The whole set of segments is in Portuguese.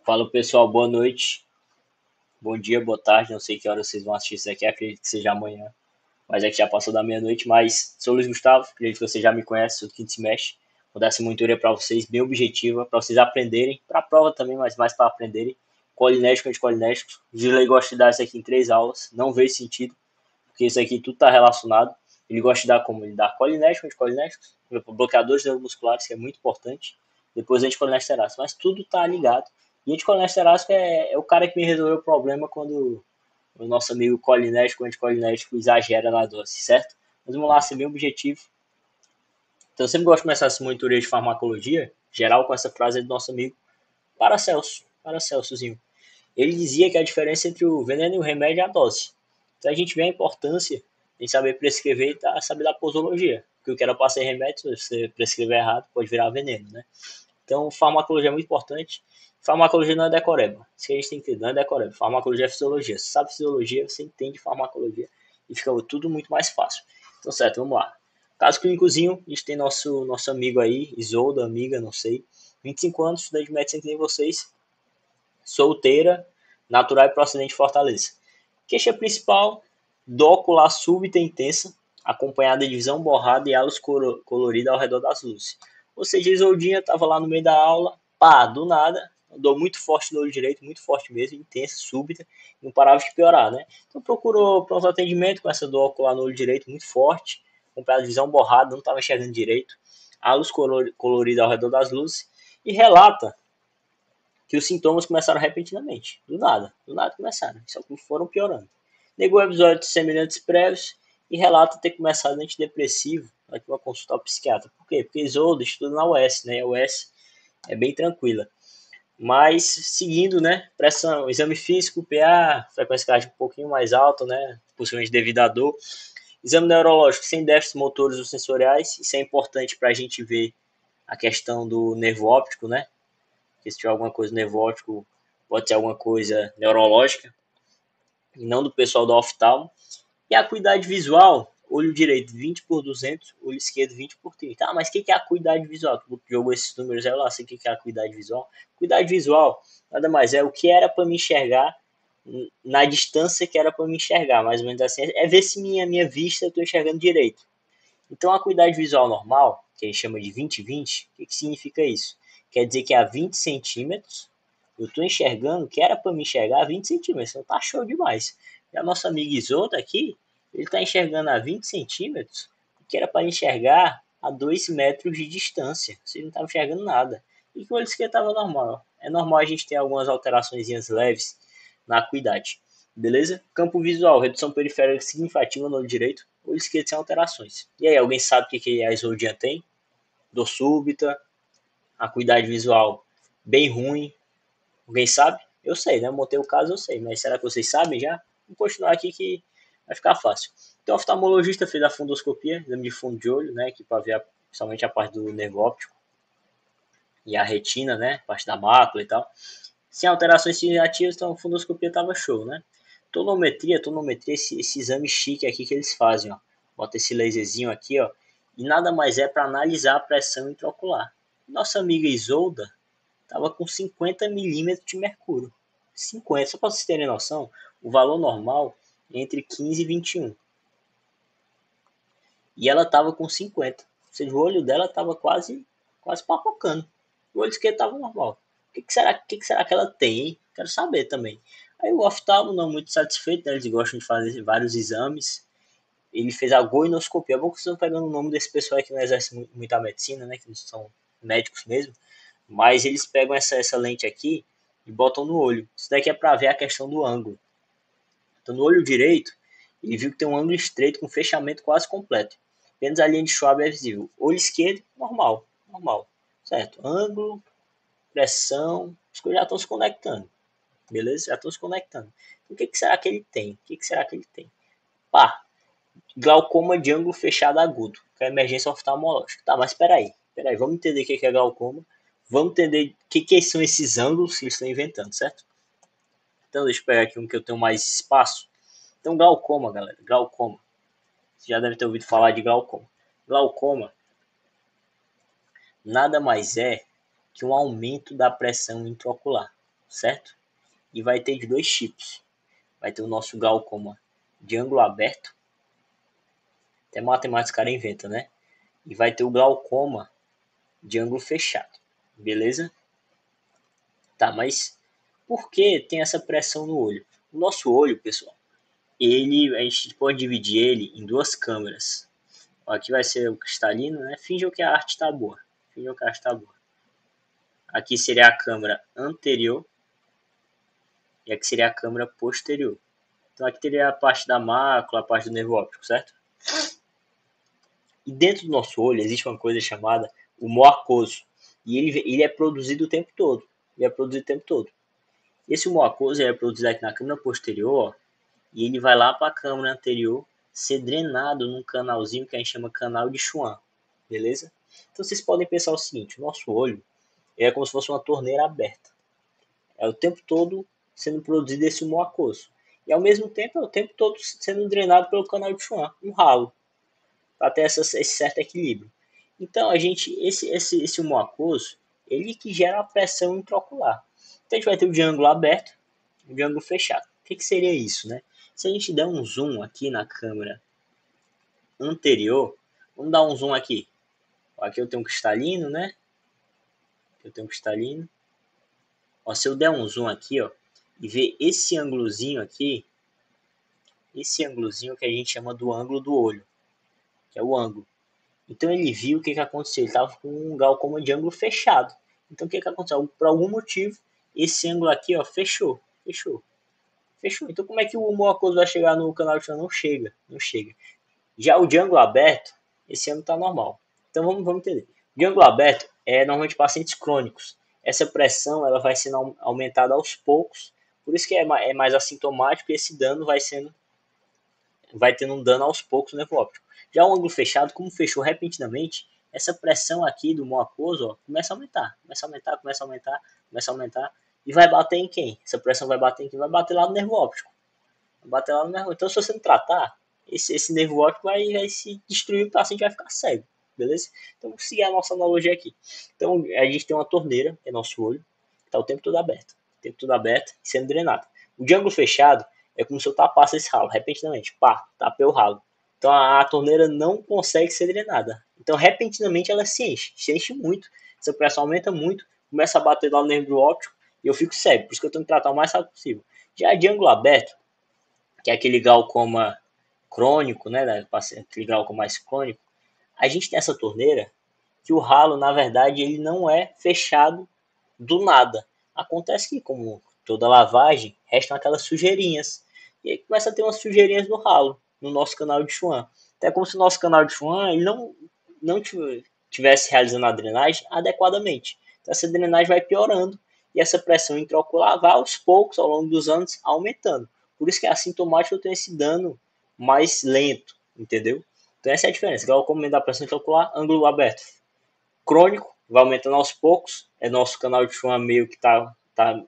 Fala pessoal, boa noite, bom dia, boa tarde, não sei que hora vocês vão assistir isso aqui, acredito que seja amanhã, mas é que já passou da meia-noite, mas sou o Luiz Gustavo, acredito que você já me conhece, sou do Quinto Semestre, vou dar essa monitoria para vocês, bem objetiva, para vocês aprenderem, para a prova também, mas mais para aprenderem, colinético, anticolinético, o Gilei gosta de dar isso aqui em 3 aulas, não vejo sentido, porque isso aqui tudo está relacionado, ele gosta de dar como? Ele dá colinético, anticolinético, bloqueadores neuromusculares, que é muito importante, depois anticolinético terácico, mas tudo está ligado. E anticolinético terácico é o cara que me resolveu o problema quando o nosso amigo colinético, anticolinético exagera na dose, certo? Mas vamos lá, ser bem objetivo. Então eu sempre gosto de começar essa monitoria de farmacologia geral com essa frase do nosso amigo Paracelsozinho. Ele dizia que a diferença entre o veneno e o remédio é a dose. Então a gente vê a importância em saber prescrever e saber da posologia. Porque o que era para ser remédio, se você prescrever errado, pode virar veneno, né? Então, farmacologia é muito importante. Farmacologia não é decoreba. Isso que a gente tem que entender, não é decoreba. Farmacologia é fisiologia. Se sabe fisiologia, você entende farmacologia e fica tudo muito mais fácil. Então, certo, vamos lá. Caso clínicozinho, a gente tem nosso amigo aí, Isolda, amiga, não sei. 25 anos, estudante de medicina que nem vocês. Solteira, natural e procedente de Fortaleza. Queixa principal, dor ocular súbita e intensa, acompanhada de visão borrada e halos colorida ao redor das luzes. Ou seja, Isoldinha estava lá no meio da aula, pá, do nada, dor muito forte no olho direito, muito forte mesmo, intensa, súbita, não parava de piorar, né? Então procurou pronto atendimento com essa dor ocular no olho direito muito forte, acompanhada de visão borrada, não estava enxergando direito, halos colorida ao redor das luzes, e relata que os sintomas começaram repentinamente, do nada começaram, só que foram piorando. Negou episódios semelhantes prévios e relata ter começado antidepressivo na última consulta ao psiquiatra. Por quê? Porque Isolda estuda na UES, né? A UES é bem tranquila. Mas seguindo, né? Pressão, exame físico, PA, frequência cardíaca um pouquinho mais alta, né? Possivelmente devido à dor. Exame neurológico sem déficits motores ou sensoriais. Isso é importante para a gente ver a questão do nervo óptico, né? Porque se tiver alguma coisa nevrótico, pode ser alguma coisa neurológica, e não do pessoal do oftalmo. E a acuidade visual, olho direito 20 por 200, olho esquerdo 20 por 30. Ah, mas o que é a acuidade visual? Tu jogou esses números aí, eu lá sei o que é a acuidade visual. Acuidade visual nada mais é o que era para me enxergar na distância que era para me enxergar, mais ou menos assim. É ver se minha vista eu estou enxergando direito. Então, a acuidade visual normal, que a gente chama de 20-20, o que significa isso? Quer dizer que a 20 centímetros, eu estou enxergando, que era para me enxergar a 20 centímetros, então tá show demais. E a nossa amiga Isolda aqui, ele está enxergando a 20 centímetros, que era para enxergar a 2 metros de distância, você não estava enxergando nada. E com eles que estava normal. É normal a gente ter algumas alterações leves na acuidade. Beleza? Campo visual, redução periférica significativa no olho direito, olho esquerdo sem alterações. E aí, alguém sabe o que a isoldinha tem? Dor súbita, acuidade visual bem ruim. Alguém sabe? Eu sei, né? Eu montei o caso, eu sei. Mas será que vocês sabem já? Vamos continuar aqui que vai ficar fácil. Então, o oftalmologista fez a fundoscopia, exame de fundo de olho, né? Que para ver principalmente a parte do nervo óptico e a retina, né? Parte da mácula e tal. Sem alterações significativas, então a fundoscopia tava show, né? Tonometria, esse exame chique aqui que eles fazem, ó. Bota esse laserzinho aqui, ó. E nada mais é para analisar a pressão intraocular. Nossa amiga Isolda tava com 50 milímetros de mercúrio. 50, só para vocês terem noção, o valor normal é entre 15 e 21. E ela tava com 50. Ou seja, o olho dela tava quase papocando. O olho esquerdo tava normal. O que será que ela tem, hein? Quero saber também. Aí o oftalmo não muito satisfeito, né? Eles gostam de fazer vários exames. Ele fez a goinoscopia. É bom que vocês estão pegando o nome desse pessoal que não exerce muita medicina, né? Que não são médicos mesmo. Mas eles pegam essa lente aqui e botam no olho. Isso daqui é para ver a questão do ângulo. Então, no olho direito, ele viu que tem um ângulo estreito com fechamento quase completo. Apenas a linha de Schwab é visível. Olho esquerdo, normal, normal. Certo? Ângulo, pressão, as coisas já estão se conectando. Beleza? Já estão se conectando. Então, o que será que ele tem? O que será que ele tem? Pá, glaucoma de ângulo fechado agudo, que é emergência oftalmológica. Tá, mas peraí, vamos entender o que é glaucoma. Vamos entender o que são esses ângulos que eles estão inventando, certo? Então, deixa eu pegar aqui um que eu tenho mais espaço. Então, glaucoma, galera, glaucoma. Você já deve ter ouvido falar de glaucoma. Glaucoma nada mais é que um aumento da pressão intraocular. certo? E vai ter de dois tipos. Vai ter o nosso glaucoma de ângulo aberto, até matemática cara inventa, né? E vai ter o glaucoma de ângulo fechado, beleza? Tá, mas por que tem essa pressão no olho? O nosso olho, pessoal, a gente pode dividir ele em duas câmeras. Aqui vai ser o cristalino, né? Finjam que a arte está boa. Finjam que a arte está boa. Aqui seria a câmera anterior e aqui seria a câmera posterior. Então aqui teria a parte da mácula, a parte do nervo óptico, certo? E dentro do nosso olho existe uma coisa chamada humor aquoso. E ele é produzido o tempo todo. Ele é produzido o tempo todo. Esse humor aquoso é produzido aqui na câmara posterior, ó, e ele vai lá para a câmara anterior ser drenado num canalzinho que a gente chama canal de Schwann, beleza? Então vocês podem pensar o seguinte, o nosso olho é como se fosse uma torneira aberta. É o tempo todo sendo produzido esse humor aquoso. E ao mesmo tempo é o tempo todo sendo drenado pelo canal de Schwann, um ralo, para ter esse certo equilíbrio. Então esse humor aquoso, ele que gera a pressão intraocular. Então a gente vai ter o de ângulo aberto e o de ângulo fechado. O que seria isso, né? Se a gente der um zoom aqui na câmera anterior, vamos dar um zoom aqui. Aqui eu tenho um cristalino, né? Eu tenho um cristalino. Ó, se eu der um zoom aqui, ó, e ver esse ângulozinho aqui, esse ângulozinho que a gente chama do ângulo do olho, que é o ângulo. Então ele viu o que aconteceu, ele estava com um glaucoma de ângulo fechado. Então o que aconteceu? Por algum motivo, esse ângulo aqui, ó, fechou. Então como é que o humor aquoso vai chegar no canal de Schwann? Não chega. Já o de ângulo aberto, esse ângulo está normal. Então vamos entender. De ângulo aberto é normalmente pacientes crônicos. Essa pressão ela vai sendo aumentada aos poucos, por isso que é mais assintomático e esse dano vai tendo um dano aos poucos no nervo óptico. Já o ângulo fechado, como fechou repentinamente, essa pressão aqui do humor aquoso, ó, começa a aumentar, e vai bater em quem? Essa pressão vai bater em quem? Vai bater lá no nervo óptico. Vai bater lá no nervo. Então, se você não tratar, esse nervo óptico vai se destruir, o paciente vai ficar cego, beleza? Então, vamos seguir a nossa analogia aqui. Então, a gente tem uma torneira, que é nosso olho, que está o tempo todo aberto, sendo drenado. O de ângulo fechado é como se eu tapasse esse ralo, repentinamente, tapei o ralo. Então, a torneira não consegue ser drenada. Então, repentinamente, ela se enche muito, essa pressão aumenta muito, começa a bater lá no nervo óptico e eu fico cego, por isso que eu tenho que tratar o mais rápido possível. Já de ângulo aberto, que é aquele glaucoma crônico, né, aquele glaucoma mais crônico, a gente tem essa torneira que o ralo, na verdade, ele não é fechado do nada. Acontece que, como toda lavagem, restam aquelas sujeirinhas. E aí começa a ter umas sujeirinhas no ralo, no nosso canal de Schwann. Então é como se o nosso canal de Schwann ele não tivesse realizando a drenagem adequadamente. Então essa drenagem vai piorando e essa pressão intraocular vai aos poucos, ao longo dos anos, aumentando. Por isso que é assintomático eu tenho esse dano mais lento, entendeu? Então essa é a diferença. Glaucoma da pressão intraocular, ângulo aberto. Crônico, vai aumentando aos poucos. É nosso canal de Schwann meio que tá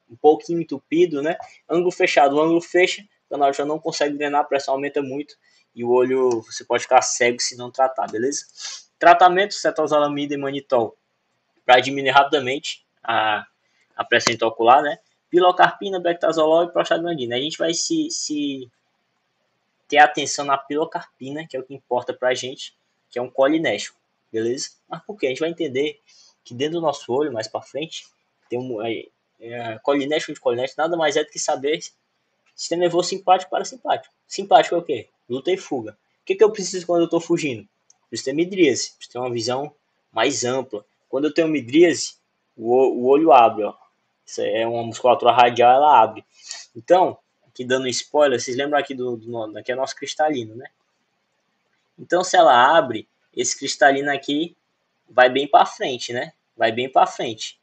um pouquinho entupido, né? Ângulo fechado, o ângulo fecha, o canal de Schwann não consegue drenar, a pressão aumenta muito e o olho você pode ficar cego se não tratar, beleza? Tratamento, cetosalamida e manitol para diminuir rapidamente a pressão intraocular, né? Pilocarpina, bectazolol e prostaglandina. A gente vai se ter atenção na pilocarpina, que é o que importa para a gente, que é um colinéstico, beleza? Mas por quê? A gente vai entender que dentro do nosso olho, mais para frente, tem colinéstico de colinéstico, nada mais é do que saber sistema nervoso simpático para simpático. Simpático é o quê? Luta e fuga. O que eu preciso quando eu estou fugindo? Preciso ter midríase, preciso ter uma visão mais ampla. Quando eu tenho midríase, o olho abre, ó. Isso é uma musculatura radial, ela abre. Então, aqui dando spoiler, vocês lembram aqui aqui é nosso cristalino, né? Então, se ela abre, esse cristalino aqui vai bem para frente, né? Vai bem para frente.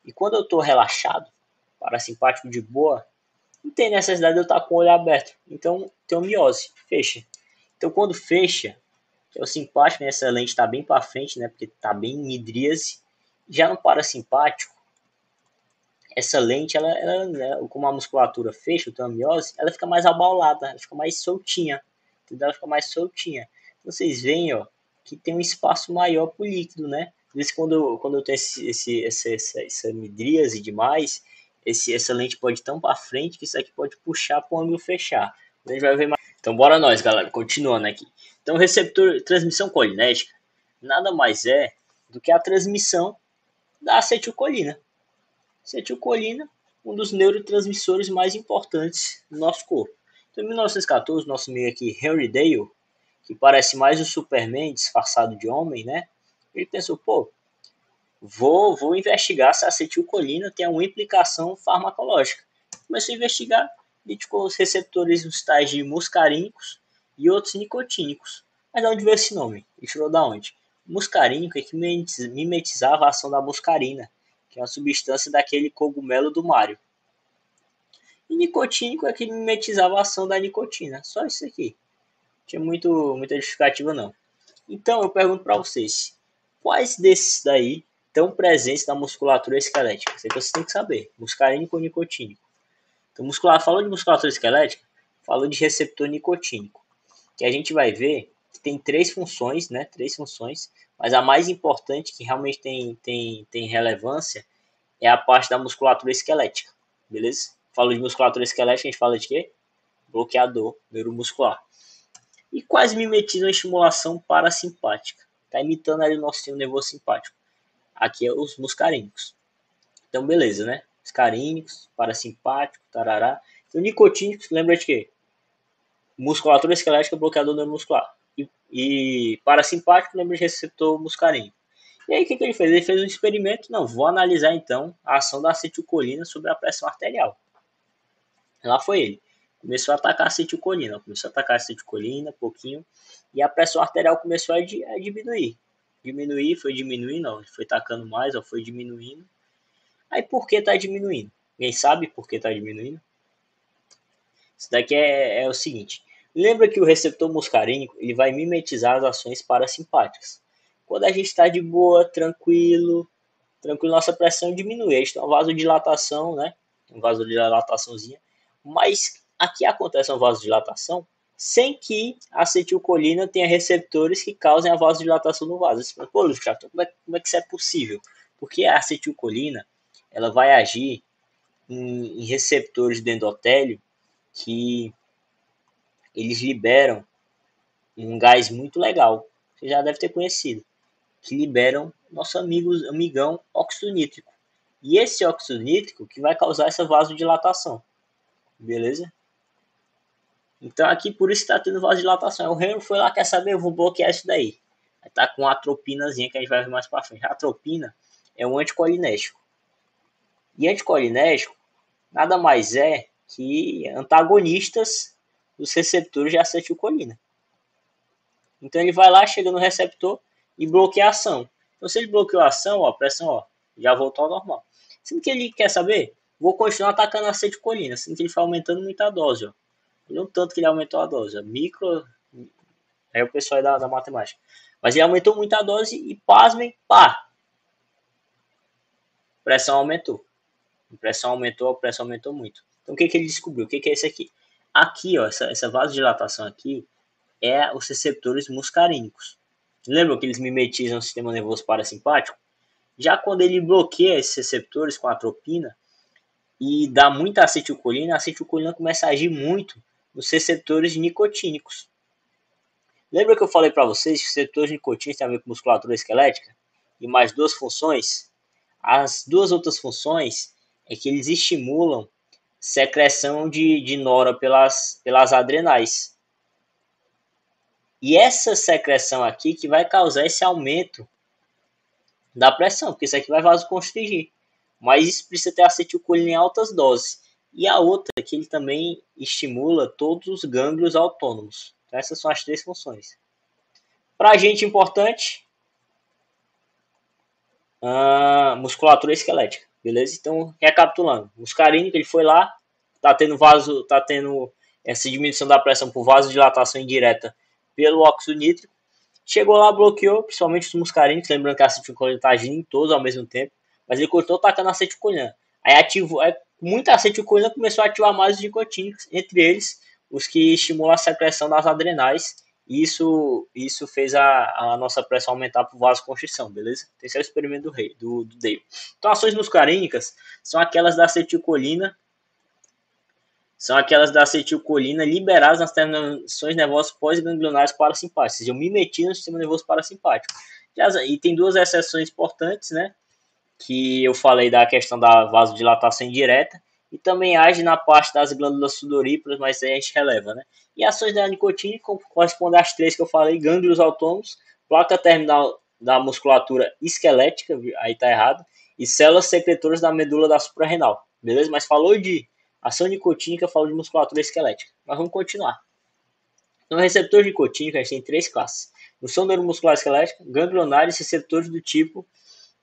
E quando eu estou relaxado, parasimpático de boa, não tem necessidade de eu estar com o olho aberto. Então, tem miose, fecha. Então, quando fecha, que é o simpático, né? Essa lente está bem para frente, né? Porque está bem em midríase. Já no parasimpático, essa lente, como a musculatura fecha, o tamiose, ela fica mais abaulada, ela fica mais soltinha, entendeu? Ela fica mais soltinha. Então, vocês veem, ó, que tem um espaço maior para o líquido, né? Por isso, quando eu tenho essa midríase demais, essa lente pode ir tão para frente que isso aqui pode puxar para o ângulo fechar. A gente vai ver mais. Então bora nós, galera, continuando aqui. Então o receptor transmissão colinética nada mais é do que a transmissão da acetilcolina. Acetilcolina, um dos neurotransmissores mais importantes do nosso corpo. Então, em 1914, nosso amigo aqui, Henry Dale, que parece mais o Superman disfarçado de homem, né? Ele pensou, pô, vou investigar se a acetilcolina tem alguma implicação farmacológica. Começou a investigar, identificou os receptores nos tais de muscarínicos e outros nicotínicos. Mas de onde veio esse nome? Ele tirou da onde? Muscarínico é que mimetizava a ação da muscarina, que é uma substância daquele cogumelo do Mario. E nicotínico é que mimetizava a ação da nicotina. Só isso aqui. Não tinha muita justificativa não. Então eu pergunto para vocês, quais desses daí estão presentes na musculatura esquelética? Isso aqui você tem que saber. Muscarínico ou nicotínico? Então, falou de musculatura esquelética, falou de receptor nicotínico. Que a gente vai ver que tem três funções, né? Três funções, mas a mais importante, que realmente tem relevância, é a parte da musculatura esquelética. Beleza? Falou de musculatura esquelética, a gente fala de quê? Bloqueador neuromuscular. E quais mimetizam a estimulação parasimpática? Está imitando ali o nosso sistema nervoso simpático. Aqui é os muscarínicos. Então, beleza, né? Muscarínicos, parasimpático, tarará. Então, nicotínicos, lembra de quê? Musculatura esquelética, bloqueador neuromuscular. E parasimpático, lembra de receptor muscarínico. E aí, o que ele fez? Ele fez um experimento. Não, vou analisar, então, a ação da acetilcolina sobre a pressão arterial. Lá foi ele. Começou a atacar a acetilcolina. Começou a atacar a acetilcolina, pouquinho. E a pressão arterial começou a diminuir. Foi diminuindo, ó, foi tacando mais, ó, foi diminuindo. Aí por que está diminuindo? Ninguém sabe por que está diminuindo? Isso daqui é o seguinte. Lembra que o receptor muscarínico ele vai mimetizar as ações parasimpáticas. Quando a gente está de boa, tranquilo, nossa pressão diminui. A gente tem uma vasodilatação, né? Uma vasodilataçãozinha. Mas aqui acontece uma vasodilatação sem que a acetilcolina tenha receptores que causem a vasodilatação no vaso. Você fala, pô, Luiz, como é que isso é possível? Porque a acetilcolina ela vai agir em receptores do endotélio que eles liberam um gás muito legal. Você já deve ter conhecido. Que liberam nosso amigão óxido nítrico. E esse óxido nítrico que vai causar essa vasodilatação. Beleza? Então aqui por isso está tendo vasodilatação. O Henry foi lá, quer saber, eu vou bloquear isso daí. Aí tá com a atropinazinha que a gente vai ver mais para frente. A atropina é um anticolinéstico. E anticolinéstico nada mais é que antagonistas dos receptores de acetilcolina. Então ele vai lá, chega no receptor e bloqueia a ação. Então se ele bloqueou a ação, ó, a pressão ó, já voltou ao normal. Sendo que ele quer saber, vou continuar atacando a acetilcolina, sendo que ele foi aumentando muito a dose. Ó. Não tanto que ele aumentou a dose, ó. Aí o pessoal da matemática. Mas ele aumentou muito a dose e pasmem, pá! A pressão aumentou. A pressão aumentou muito. Então o que ele descobriu? O que é isso aqui? Aqui, ó, essa vasodilatação aqui é os receptores muscarínicos. Lembram que eles mimetizam o sistema nervoso parasimpático? Já quando ele bloqueia esses receptores com a atropina e dá muita acetilcolina, a acetilcolina começa a agir muito nos receptores nicotínicos. Lembra que eu falei para vocês que os receptores nicotínicos têm a ver com musculatura esquelética? E mais duas funções? As duas outras funções é que eles estimulam secreção de nora pelas adrenais. E essa secreção aqui que vai causar esse aumento da pressão, porque isso aqui vai vasoconstrigir. Mas isso precisa ter acetilcolina em altas doses. E a outra é que ele também estimula todos os gânglios autônomos. Então essas são as três funções. Para a gente importante, musculatura esquelética, beleza? Então, recapitulando, muscarínico, ele foi lá, tá tendo essa diminuição da pressão por vasodilatação indireta pelo óxido nítrico, chegou lá, bloqueou, principalmente os muscarínicos, lembrando que a acetilcolina está agindo em todos ao mesmo tempo, mas ele continuou atacando a acetilcolina. Aí muita acetilcolina começou a ativar mais os nicotínicos, entre eles os que estimulam a secreção das adrenais Isso fez a nossa pressão aumentar por vasoconstrição, beleza? Esse é o experimento do Dale. Então, ações muscarínicas são aquelas da acetilcolina liberadas nas terminações nervosas pós-ganglionares parasimpáticas, ou seja, mimetizam no sistema nervoso parasimpático. E tem duas exceções importantes, né? Que eu falei da questão da vasodilatação indireta, e também age na parte das glândulas sudoríparas, mas aí a gente releva, né? E ações da nicotina correspondem às três que eu falei: gânglios autônomos, placa terminal da musculatura esquelética, aí tá errado, e células secretoras da medula da suprarrenal, beleza? Mas falou de ação nicotínica, falou de musculatura esquelética. Mas vamos continuar. No receptor nicotínico, a gente tem três classes: função neuromuscular esquelética, ganglionares e receptores do tipo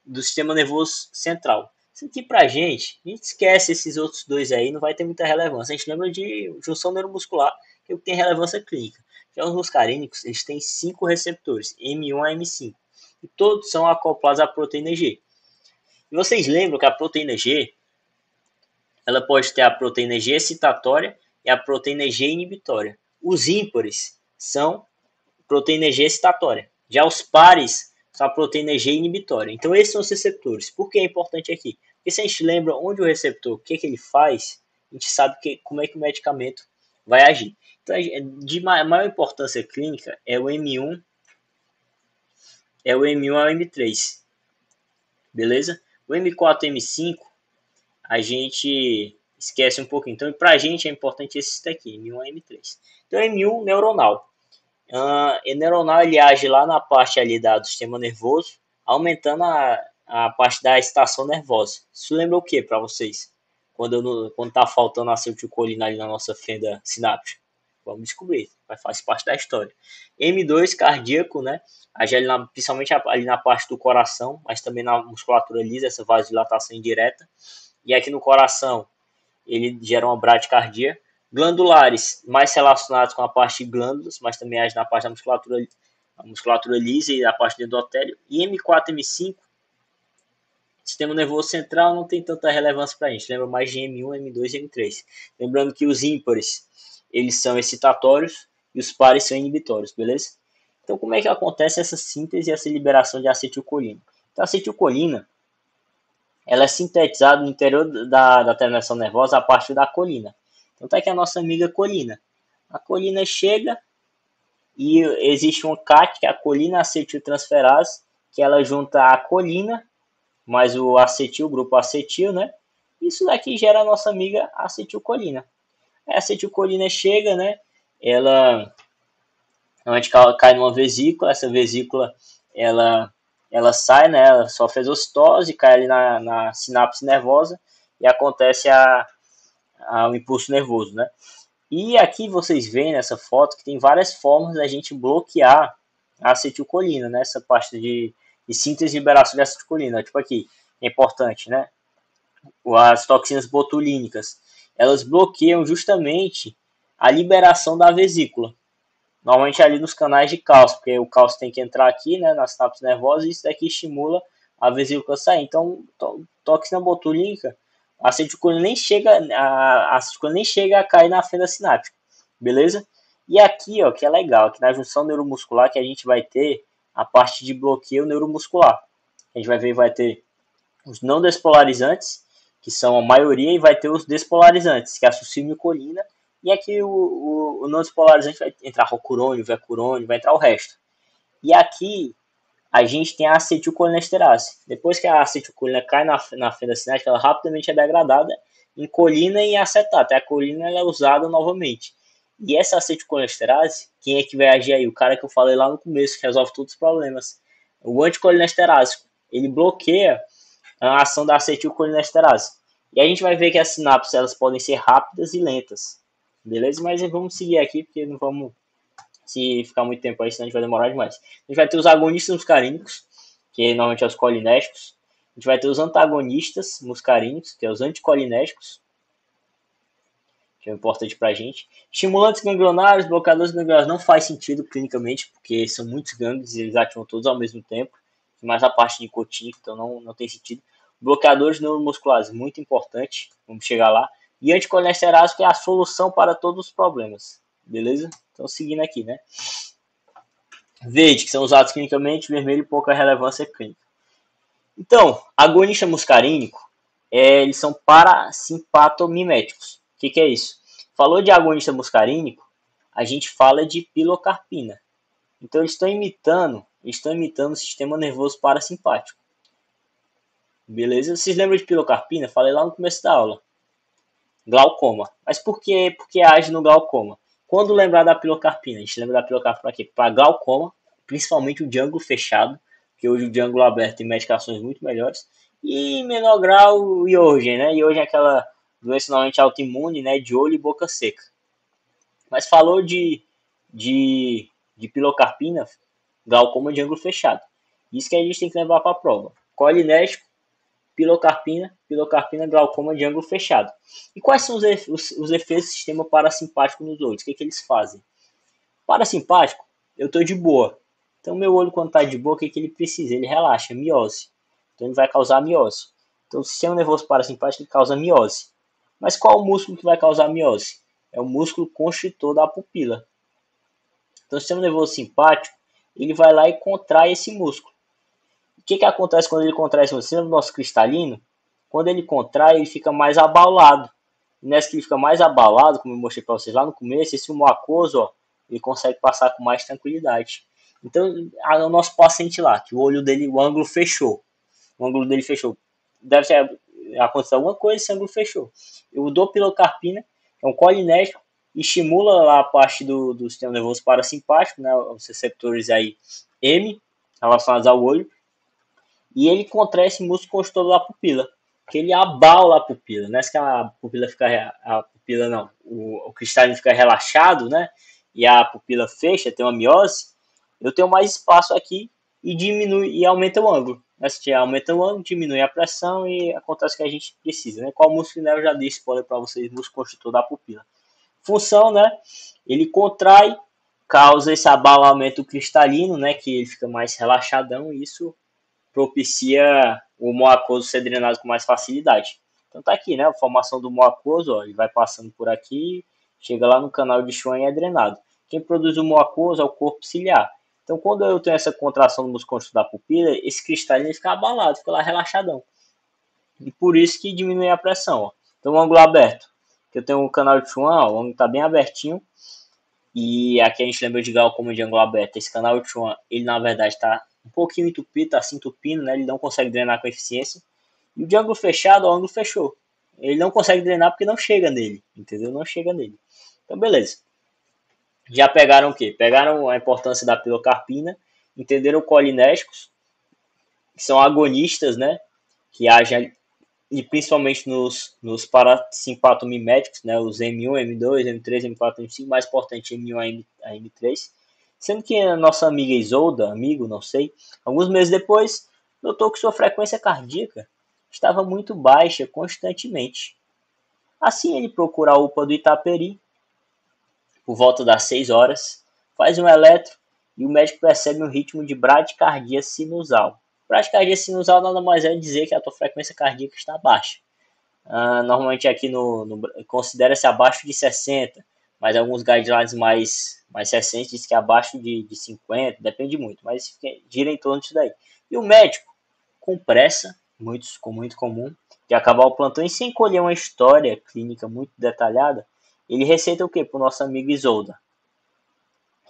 do sistema nervoso central. Isso aqui pra gente, a gente esquece esses outros dois aí, não vai ter muita relevância. A gente lembra de junção neuromuscular, que é o que tem relevância clínica. Já os muscarínicos, eles têm 5 receptores, M1 a M5, e todos são acoplados à proteína G. E vocês lembram que a proteína G, ela pode ter a proteína G excitatória e a proteína G inibitória. Os ímpares são proteína G excitatória. Já os pares são a proteína G inibitória. Então, esses são os receptores. Por que é importante aqui? Porque se a gente lembra onde o receptor, o que ele faz, a gente sabe como é que o medicamento vai agir. Então, de maior importância clínica é o M1, ao M3, beleza? O M4 e M5, a gente esquece um pouquinho. Então, para a gente é importante esse daqui, M1 a M3. Então, M1, neuronal. Neuronal, ele age lá na parte ali do sistema nervoso, aumentando a parte da estação nervosa. Isso lembra o que para vocês? Quando tá faltando acetilcolina ali na nossa fenda sináptica? Vamos descobrir, faz parte da história. M2, cardíaco, né? Age ali principalmente ali na parte do coração, mas também na musculatura lisa, essa vasodilatação indireta. E aqui no coração, ele gera uma bradicardia. Glandulares, mais relacionados com a parte de glândulas, mas também age na parte da musculatura lisa e na parte do endotélio. E M4 e M5, sistema nervoso central, não tem tanta relevância para a gente. Lembra mais de M1, M2 e M3. Lembrando que os ímpares, eles são excitatórios e os pares são inibitórios, beleza? Então, como é que acontece essa síntese e essa liberação de acetilcolina? Então, a acetilcolina, ela é sintetizada no interior da terminação nervosa a partir da colina. Então tá aqui a nossa amiga colina. A colina chega e existe um CAT, que é a colina acetiltransferase, que ela junta a colina mais o acetil, o grupo acetil, né? Isso daqui gera a nossa amiga acetilcolina. A acetilcolina chega, né? Ela cai numa vesícula, essa vesícula ela sai, né? Ela sofre exocitose, cai ali na sinapse nervosa e acontece o impulso nervoso, né? E aqui vocês veem nessa foto que tem várias formas da gente bloquear a acetilcolina, né? Essa parte de síntese e liberação de acetilcolina. Tipo aqui, é importante, né? As toxinas botulínicas, elas bloqueiam justamente a liberação da vesícula. Normalmente ali nos canais de cálcio, porque o cálcio tem que entrar aqui, né, nas sinapses nervosas, e isso daqui estimula a vesícula a sair. Então, toxina botulínica, a acetilcolina nem chega a cair na fenda sináptica, beleza? E aqui, ó, que é legal, aqui na junção neuromuscular, que a gente vai ter a parte de bloqueio neuromuscular. A gente vai ver, vai ter os não despolarizantes, que são a maioria, e vai ter os despolarizantes, que é a succinilcolina, e aqui o não despolarizante vai entrar rocurônio, vecurônio, vai entrar o resto. E aqui a gente tem a acetilcolinesterase. Depois que a acetilcolina cai na fenda cinética, ela rapidamente é degradada em colina e em acetato. A colina ela é usada novamente. E essa acetilcolinesterase, quem é que vai agir aí? O cara que eu falei lá no começo, que resolve todos os problemas. O anticolinesterase, ele bloqueia a ação da acetilcolinesterase. E a gente vai ver que as sinapses elas podem ser rápidas e lentas. Beleza? Mas vamos seguir aqui, porque não vamos se ficar muito tempo aí, senão a gente vai demorar demais. A gente vai ter os agonistas muscarínicos, que normalmente são os colinérgicos. A gente vai ter os antagonistas muscarínicos, que são os anticolinérgicos, que é importante pra gente. Estimulantes ganglionares, bloqueadores ganglionares não faz sentido clinicamente, porque são muitos gânglios e eles ativam todos ao mesmo tempo. Mais a parte nicotínica, então não tem sentido. Bloqueadores neuromusculares, muito importante, vamos chegar lá. E anticolinesterásico é a solução para todos os problemas, beleza? Então, seguindo aqui, né? Verde, que são usados clinicamente, vermelho, pouca relevância clínica. Então, agonista muscarínico, eles são parasimpatomiméticos. O que é isso? Falou de agonista muscarínico, a gente fala de pilocarpina. Então, eles estão imitando o sistema nervoso parasimpático. Beleza? Vocês lembram de pilocarpina? Falei lá no começo da aula. Glaucoma. Mas por que porque age no glaucoma? Quando lembrar da pilocarpina? A gente lembra da pilocarpina para quê? Para glaucoma, principalmente o de ângulo fechado, que hoje o de ângulo aberto tem medicações muito melhores, e em menor grau o Iogen, né? Iogen é aquela doença normalmente autoimune, né? De olho e boca seca. Mas falou de pilocarpina, glaucoma de ângulo fechado. Isso que a gente tem que levar para a prova. Colinéstico, pilocarpina, glaucoma de ângulo fechado. E quais são os efeitos do sistema parasimpático nos olhos? O que eles fazem? Parasimpático, eu estou de boa. Então, meu olho, quando está de boa, o que ele precisa? Ele relaxa, miose. Então, ele vai causar miose. Então, o sistema nervoso parasimpático causa miose. Mas qual o músculo que vai causar miose? É o músculo constritor da pupila. Então, o sistema nervoso simpático, ele vai lá e contrai esse músculo. O que acontece quando ele contrai esse músculo? No nosso cristalino, quando ele contrai, ele fica mais abalado. E nessa que ele fica mais abalado, como eu mostrei para vocês lá no começo, esse humor aquoso, ó, ele consegue passar com mais tranquilidade. Então, o nosso paciente lá, que o olho dele, o ângulo fechou. O ângulo dele fechou. Deve ter acontecido alguma coisa, esse ângulo fechou. Eu dou pilocarpina, é um colinético, estimula lá a parte do sistema nervoso parasimpático, né, os receptores aí M, relacionados ao olho, e ele contrai esse músculo constrtor da pupila, que ele abala a pupila, não é que a pupila fica, a pupila não, o cristalino fica relaxado, né, e a pupila fecha, tem uma miose, eu tenho mais espaço aqui e diminui e aumenta o ângulo. Né? Se aumenta o ângulo, diminui a pressão e acontece o que a gente precisa. Né? Qual músculo, né? Eu já dei spoiler para vocês, músculo constritor da pupila. Função, né? Ele contrai, causa esse abalamento cristalino, né? Que ele fica mais relaxadão e isso propicia o humor aquoso ser drenado com mais facilidade. Então tá aqui, né? A formação do humor aquoso, ó, ele vai passando por aqui, chega lá no canal de Schwann e é drenado. Quem produz o humor aquoso é o corpo ciliar. Então, quando eu tenho essa contração do músculo construtivo da pupila, esse cristalino fica abalado, fica lá relaxadão. E por isso que diminui a pressão. Ó. Então, o ângulo aberto, que eu tenho um canal de Schwann, ó, o ângulo está bem abertinho. E aqui a gente lembra de glaucoma de ângulo aberto. Esse canal de Schwann, ele na verdade está um pouquinho entupido, está se entupindo, né? Ele não consegue drenar com eficiência. E o de ângulo fechado, o ângulo fechou. Ele não consegue drenar porque não chega nele, entendeu? Não chega nele. Então, beleza. Já pegaram o quê? Pegaram a importância da pilocarpina, entenderam colinésticos, que são agonistas, né? Que agem e principalmente nos parasimpatomiméticos, né? Os M1, M2, M3, M4, M5, mais importante M1 a M3. Sendo que a nossa amiga Isolda, amigo, não sei, alguns meses depois, notou que sua frequência cardíaca estava muito baixa constantemente. Assim, ele procura a UPA do Itaperi, por volta das 6 horas, faz um eletro e o médico percebe um ritmo de bradicardia sinusal. Bradicardia sinusal nada mais é dizer que a tua frequência cardíaca está baixa. Normalmente aqui considera-se abaixo de 60, mas alguns guidelines mais recentes dizem que é abaixo de 50, depende muito, mas gira em torno disso daí. E o médico, com pressa, muito comum, de acabar o plantão e sem colher uma história clínica muito detalhada, ele receita o que para o nosso amigo Isolda?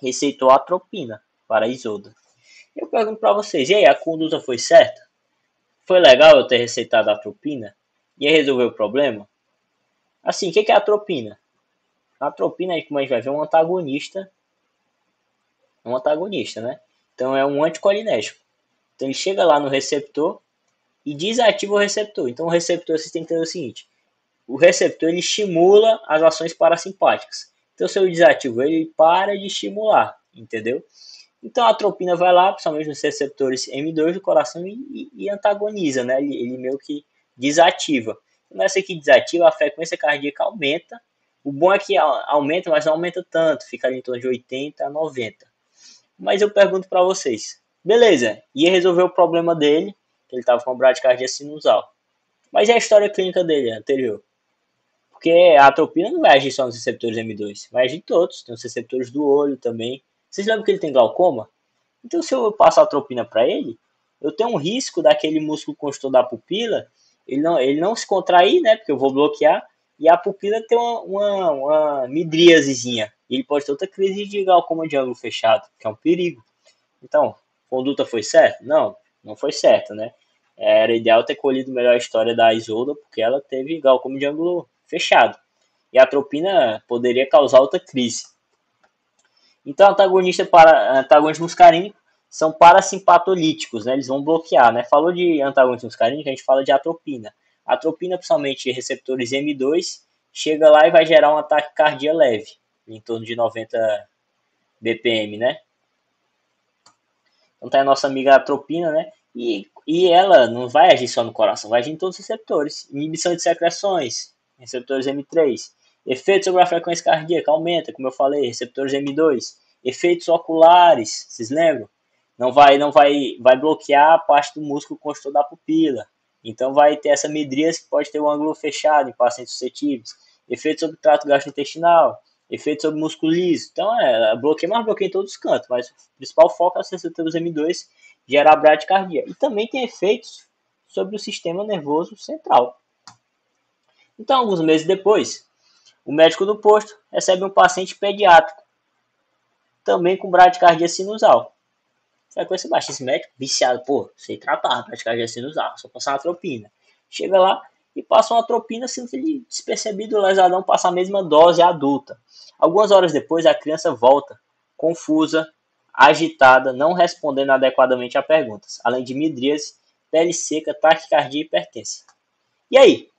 Receitou atropina para Isolda. Eu pergunto para vocês, e aí, a conduta foi certa? Foi legal eu ter receitado a atropina? E aí resolveu o problema? Assim, o que é a atropina? A atropina, como a gente vai ver, é um antagonista, né? Então é um anticolinético. Então ele chega lá no receptor e desativa o receptor. Então o receptor, vocês têm que entender o seguinte, o receptor ele estimula as ações parasimpáticas. Então se eu desativo ele para de estimular, entendeu? Então a atropina vai lá, principalmente nos receptores M2 do coração e antagoniza, né? Ele meio que desativa. Nessa que desativa, a frequência cardíaca aumenta. O bom é que aumenta, mas não aumenta tanto, fica ali em torno de 80 a 90. Mas eu pergunto para vocês, beleza, ia resolver o problema dele, que ele estava com bradicardia sinusal. Mas e a história clínica dele anterior? Porque a atropina não vai agir só nos receptores M2, vai agir em todos. Tem os receptores do olho também. Vocês lembram que ele tem glaucoma? Então, se eu passar atropina para ele, eu tenho um risco daquele músculo construtor da pupila, ele não se contrair, né? Porque eu vou bloquear, e a pupila ter uma midríasezinha. E ele pode ter outra crise de glaucoma de ângulo fechado, que é um perigo. Então, a conduta foi certa? Não, não foi certa, né? Era ideal ter colhido melhor a história da Isolda, porque ela teve glaucoma de ângulo fechado. E a atropina poderia causar outra crise. Então, antagonistas muscarínicos são parasimpatolíticos, né? Eles vão bloquear, né? Falou de antagonistas muscarínicos, a gente fala de atropina. A atropina, principalmente receptores M2, chega lá e vai gerar um ataque cardíaco leve, em torno de 90 BPM, né? Então tá a nossa amiga atropina, né? E ela não vai agir só no coração, vai agir em todos os receptores. Inibição de secreções, receptores M3. Efeito sobre a frequência cardíaca, aumenta, como eu falei, receptores M2. Efeitos oculares, vocês lembram? Vai bloquear a parte do músculo construtor da pupila. Então vai ter essa midríase que pode ter um ângulo fechado em pacientes suscetíveis. Efeito sobre o trato gastrointestinal, efeito sobre o músculo liso. Então bloqueia em todos os cantos, mas o principal foco é os receptores M2 gerar bradicardia. E também tem efeitos sobre o sistema nervoso central. Então, alguns meses depois, o médico do posto recebe um paciente pediátrico, também com bradicardia sinusal. Frequência baixa, esse médico viciado, pô, sei tratar bradicardia sinusal, só passar uma atropina. Chega lá e passa uma atropina, sendo que ele despercebido, o lesadão passa a mesma dose adulta. Algumas horas depois, a criança volta, confusa, agitada, não respondendo adequadamente a perguntas, além de midríase, pele seca, taquicardia e hipertensa. E aí?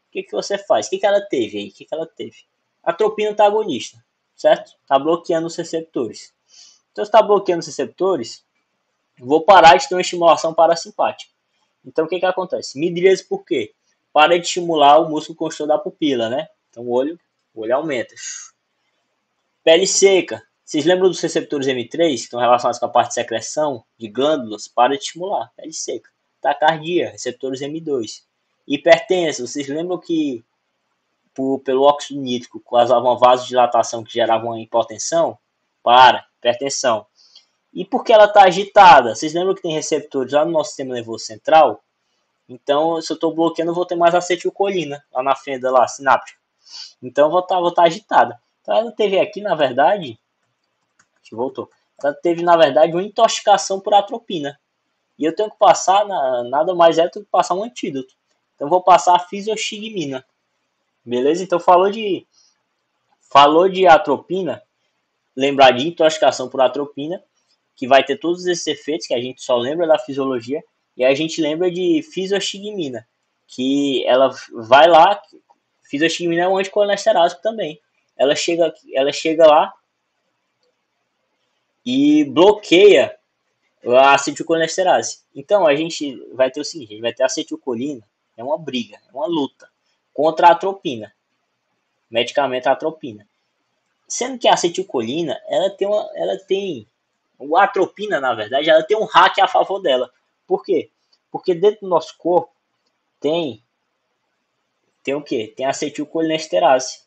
O que você faz? O que ela teve aí? O que ela teve? Atropina antagonista, certo? Está bloqueando os receptores. Então, se está bloqueando os receptores, vou parar de ter uma estimulação parasimpática. Então, o que acontece? Midríase por quê? Para de estimular o músculo construtor da pupila, né? Então, o olho aumenta. Pele seca. Vocês lembram dos receptores M3, que estão relacionados com a parte de secreção de glândulas? Para de estimular. Pele seca. Taquicardia, receptores M2. Hipertensa. Vocês lembram que pelo óxido nítrico causava uma vasodilatação que gerava uma hipotensão? Hipertensão. E por que ela está agitada? Vocês lembram que tem receptores lá no nosso sistema nervoso central? Então, se eu estou bloqueando, eu vou ter mais acetilcolina lá na fenda lá, sináptica. Então, eu vou estar agitada. Então, ela teve aqui, na verdade, voltou. Ela teve, na verdade, uma intoxicação por atropina. E eu tenho que passar, nada mais é do que passar um antídoto. Então, eu vou passar a fisioxigmina. Beleza? Então, falou de atropina, lembrar de intoxicação por atropina, que vai ter todos esses efeitos que a gente só lembra da fisiologia, e a gente lembra de fisioxigmina, que ela vai lá, fisioxigmina é um anticolesterásico também. Ela chega lá e bloqueia a acetilcolinesterase. Então a gente vai ter o seguinte, a gente vai ter a acetilcolina, é uma briga, é uma luta contra a atropina, medicamento atropina. Sendo que a acetilcolina, ela tem a atropina, na verdade, ela tem um hack a favor dela. Por quê? Porque dentro do nosso corpo tem o quê? Tem a acetilcolinesterase.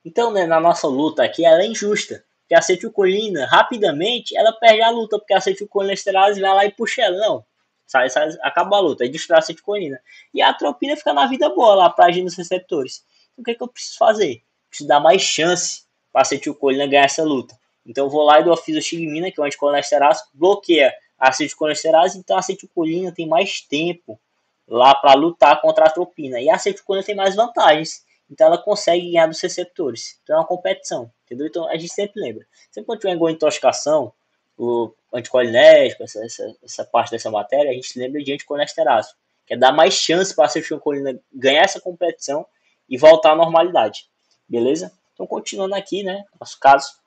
Então, né, na nossa luta aqui, ela é injusta. Porque a acetilcolina, rapidamente, ela perde a luta, porque a acetilcolinesterase vai lá e puxa ela. Não, acaba a luta, aí destrói a acetilcolina. E a atropina fica na vida boa lá para agir nos receptores. Então, o que eu preciso fazer? Preciso dar mais chance para a acetilcolina ganhar essa luta. Então, eu vou lá e dou a fisioxigmina, que é um anticolesterásico, bloqueia a acetilcolinesterase, então a acetilcolina tem mais tempo lá para lutar contra a atropina. E a acetilcolina tem mais vantagens. Então ela consegue ganhar dos receptores. Então é uma competição, entendeu? Então a gente sempre lembra. Sempre quando tiver intoxicação, o anticolinérgico, essa parte dessa matéria, a gente lembra de anticolesterásico, que é dar mais chance para a acetilcolina ganhar essa competição e voltar à normalidade. Beleza? Então continuando aqui, né? Nosso caso.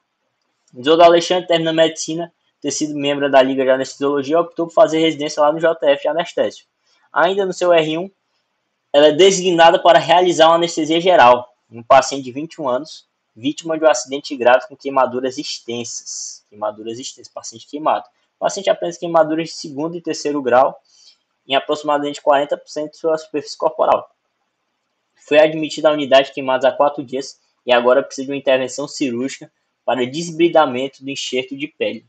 Isolda Alexandre termina medicina, ter sido membro da Liga de Anestesiologia, optou por fazer residência lá no JF de Anestésio. Ainda no seu R1, ela é designada para realizar uma anestesia geral em um paciente de 21 anos, vítima de um acidente grave com queimaduras extensas. Paciente queimado. O paciente apresenta queimaduras de segundo e terceiro grau em aproximadamente 40% de sua superfície corporal. Foi admitido à unidade de queimados há 4 dias e agora precisa de uma intervenção cirúrgica para desbridamento do enxerto de pele.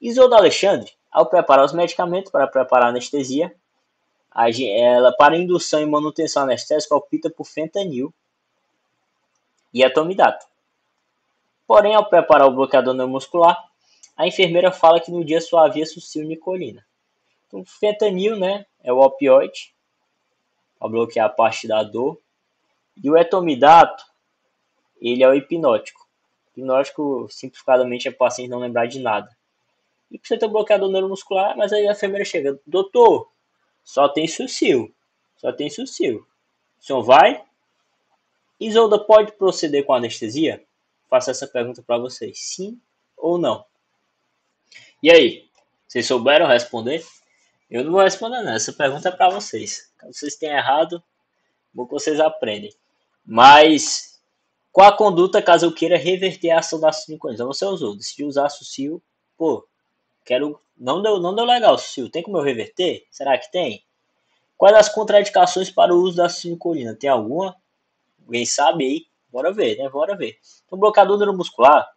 Isolda Alexandre, ao preparar os medicamentos para preparar a anestesia, ela, para indução e manutenção anestésica, opta por fentanil e atomidato. Porém, ao preparar o bloqueador neuromuscular, a enfermeira fala que no dia só havia sucilnicolina. Então, fentanil, né, é o opioide, para bloquear a parte da dor. E o etomidato, ele é o hipnótico. Hipnótico, simplificadamente, é para o paciente não lembrar de nada. E precisa ter um bloqueador neuromuscular, mas aí a enfermeira chega, doutor, só tem sucil. O senhor vai? Isolda pode proceder com anestesia? Faço essa pergunta para vocês, sim ou não? E aí, vocês souberam responder? Eu não vou responder não, essa pergunta é para vocês. Caso vocês tenham errado, bom que vocês aprendem. Mas, qual a conduta caso eu queira reverter a ação da sucilnicolina? Então você usou, decidiu usar a sucil, pô, não deu legal, sucil, tem como eu reverter? Será que tem? Quais as contraindicações para o uso da sucilnicolina? Tem alguma? Alguém sabe aí? Bora ver, né? Bora ver. Então, bloqueador neuromuscular,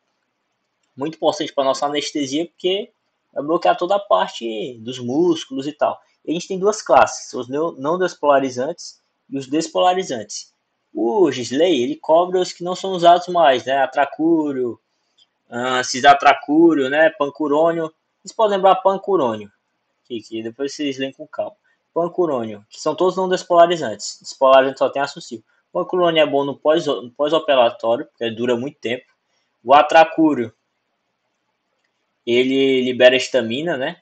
muito importante para nossa anestesia, porque vai bloquear toda a parte dos músculos e tal. E a gente tem duas classes, os não despolarizantes e os despolarizantes. O Gisley, ele cobre os que não são usados mais, né? Atracúrio, cisatracúrio, né? Pancurônio. Vocês podem lembrar pancurônio, que depois vocês leem com calma. Pancurônio, que são todos não despolarizantes. Despolarizante só tem a sucil. Pancurônio é bom no pós-operatório, porque dura muito tempo. O atracúrio, ele libera estamina, né?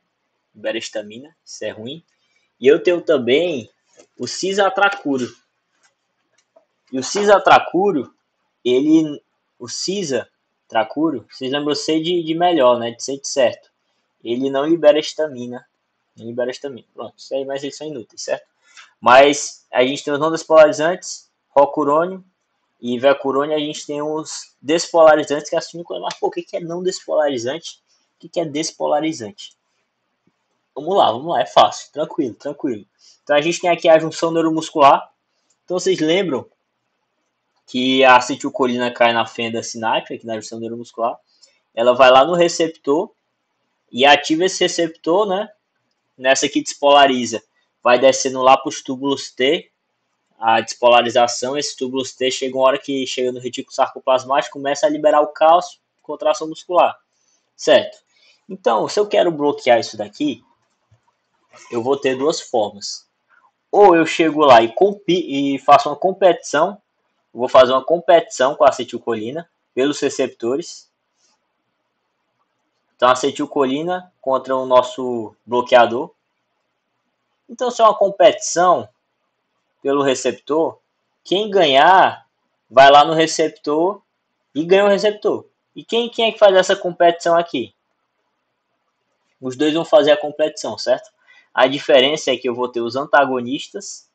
Libera estamina, isso é ruim. E eu tenho também o cisatracúrio. E o cisatracúrio, o cisatracúrio, vocês lembram ser de melhor, né? De ser de certo. Ele não libera estamina. Não libera estamina. Pronto, isso aí, mas eles são inúteis, certo? Mas a gente tem os não despolarizantes, rocurônio e vecurônio. A gente tem os despolarizantes, que é a sucilnicolina. Mas, pô, o que é não despolarizante? O que é despolarizante? Vamos lá, é fácil, tranquilo. Então a gente tem aqui a junção neuromuscular. Então vocês lembram que a acetilcolina cai na fenda sináptica, aqui na junção neuromuscular. Ela vai lá no receptor e ativa esse receptor, né? Nessa que despolariza. Vai descendo lá para os túbulos T, a despolarização. Esses túbulos T chegam uma hora que chega no retículo sarcoplasmático, começa a liberar o cálcio, contração muscular. Certo? Então, se eu quero bloquear isso daqui, eu vou ter duas formas. Ou eu chego lá e faço uma competição, vou fazer uma competição com a acetilcolina pelos receptores. Então, acetilcolina contra o nosso bloqueador. Então, se é uma competição pelo receptor, quem ganhar vai lá no receptor e ganha o receptor. E quem é que faz essa competição aqui? Os dois vão fazer a competição, certo? A diferença é que eu vou ter os antagonistas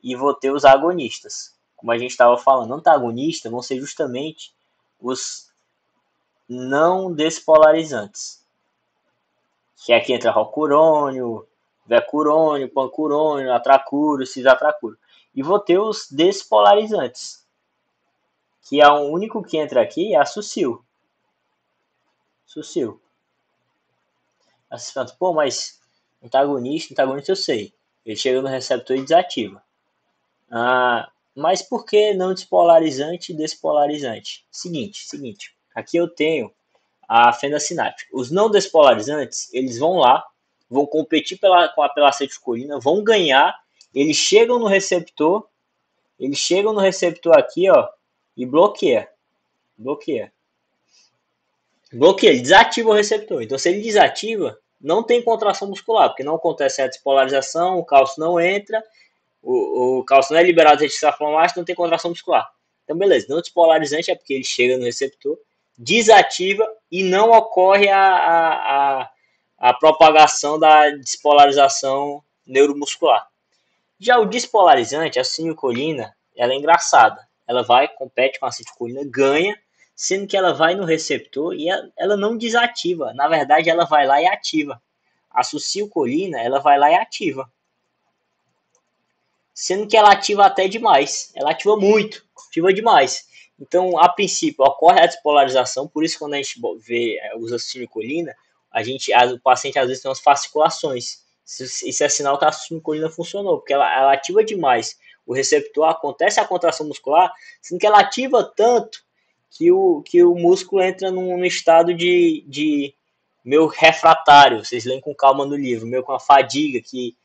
e vou ter os agonistas. Como a gente estava falando, antagonistas vão ser justamente os não despolarizantes. Que aqui entra rocurônio, vecurônio, pancurônio, atracúrio, cisatracúrio. E vou ter os despolarizantes, que é o único que entra aqui é a sucil. Sucil. Assim, pô, mas antagonista eu sei. Ele chega no receptor e desativa. Mas por que não despolarizante e despolarizante? Seguinte. Aqui eu tenho a fenda sináptica. Os não despolarizantes, eles vão lá, vão competir pela acetilcolina, vão ganhar, eles chegam no receptor aqui, ó, e bloqueia, ele desativa o receptor. Então, se ele desativa, não tem contração muscular, porque não acontece a despolarização, o cálcio não entra, o cálcio não é liberado do retículo sarcoplasmático, não tem contração muscular. Então, beleza, não despolarizante é porque ele chega no receptor, desativa e não ocorre a propagação da despolarização neuromuscular. Já o despolarizante, a sucilnicolina, ela é engraçada. Ela compete com a acetilcolina, ganha, sendo que ela vai no receptor e ela não desativa. Na verdade, ela vai lá e ativa. A sucilcolina, ela vai lá e ativa. Sendo que ela ativa até demais. Ela ativa muito, ativa demais. Então, a princípio, ocorre a despolarização, por isso quando a gente usa succinilcolina, o paciente às vezes tem umas fasciculações. Isso é sinal que a succinilcolina funcionou, porque ela ativa demais o receptor, acontece a contração muscular, sendo que ela ativa tanto que o músculo entra num estado de meio refratário. Vocês leem com calma no livro, meio com a fadiga, que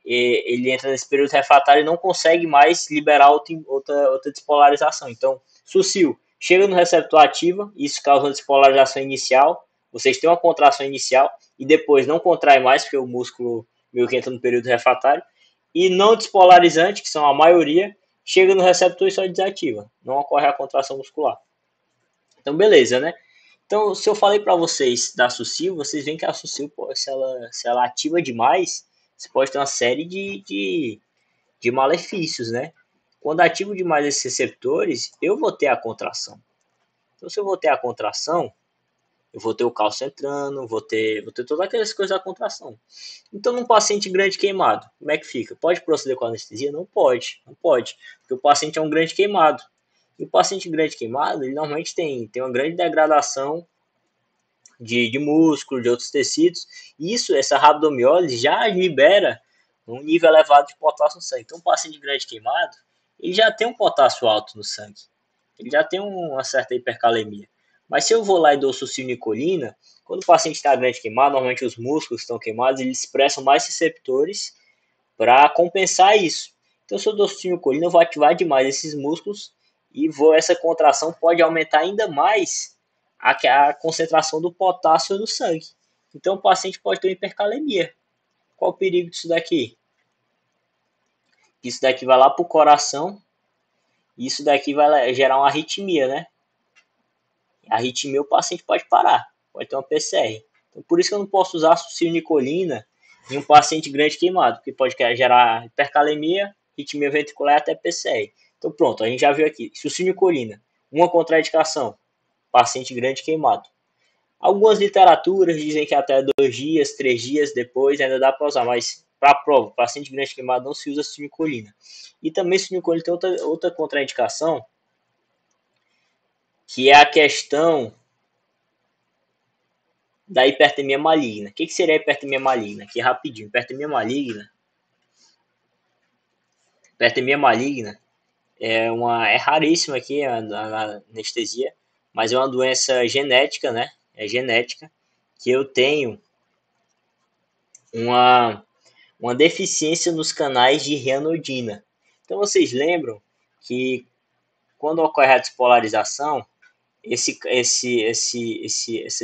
ele entra nesse período refratário e não consegue mais liberar outra despolarização. Então, sucil chega no receptor ativa, isso causa uma despolarização inicial, vocês têm uma contração inicial e depois não contrai mais, porque o músculo meio que entra no período refratário, e não despolarizante, que são a maioria, chega no receptor e só desativa, não ocorre a contração muscular. Então, beleza, né? Então, se eu falei para vocês da sucil, vocês veem que a sucil, se ela ativa demais, você pode ter uma série de malefícios, né? Quando ativo demais esses receptores, eu vou ter a contração. Então, se eu vou ter a contração, eu vou ter o cálcio entrando, vou ter todas aquelas coisas da contração. Então, num paciente grande queimado, como é que fica? Pode proceder com anestesia? Não pode, não pode, porque o paciente é um grande queimado. E o paciente grande queimado, ele normalmente tem uma grande degradação de músculo, de outros tecidos. Isso, essa rabdomiólise já libera um nível elevado de potássio no sangue. Então, um paciente grande queimado, ele já tem um potássio alto no sangue. Ele já tem uma certa hipercalemia. Mas se eu vou lá e dou succinilcolina, quando o paciente está grande queimado, normalmente os músculos estão queimados, eles expressam mais receptores para compensar isso. Então, se eu dou succinilcolina, eu vou ativar demais esses músculos e essa contração pode aumentar ainda mais a concentração do potássio no sangue. Então, o paciente pode ter hipercalemia. Qual o perigo disso daqui? Isso daqui vai lá para o coração e isso daqui vai gerar uma arritmia, né? A arritmia o paciente pode parar, pode ter uma PCR. Então, por isso que eu não posso usar succinilcolina em um paciente grande queimado, porque pode gerar hipercalemia, arritmia ventricular e até PCR. Então, pronto, a gente já viu aqui. Succinilcolina, uma contraindicação, paciente grande queimado. Algumas literaturas dizem que até 2 dias, 3 dias depois ainda dá para usar, mas para a prova, paciente grande queimado não se usa succinilcolina. E também succinilcolina tem outra contraindicação, que é a questão da hipertermia maligna. O que seria a hipertermia maligna? Aqui rapidinho. Hipertermia maligna é raríssima aqui na anestesia, mas é uma doença genética, né? É genética, que eu tenho uma deficiência nos canais de reanodina. Então vocês lembram que quando ocorre a despolarização, essa